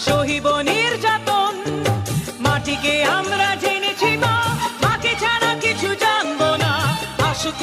সহিব নির্যাতন। মাটিকে আমরা জেনেছি মা, মাকে ছাড়া কিছু জানবো না। আসুক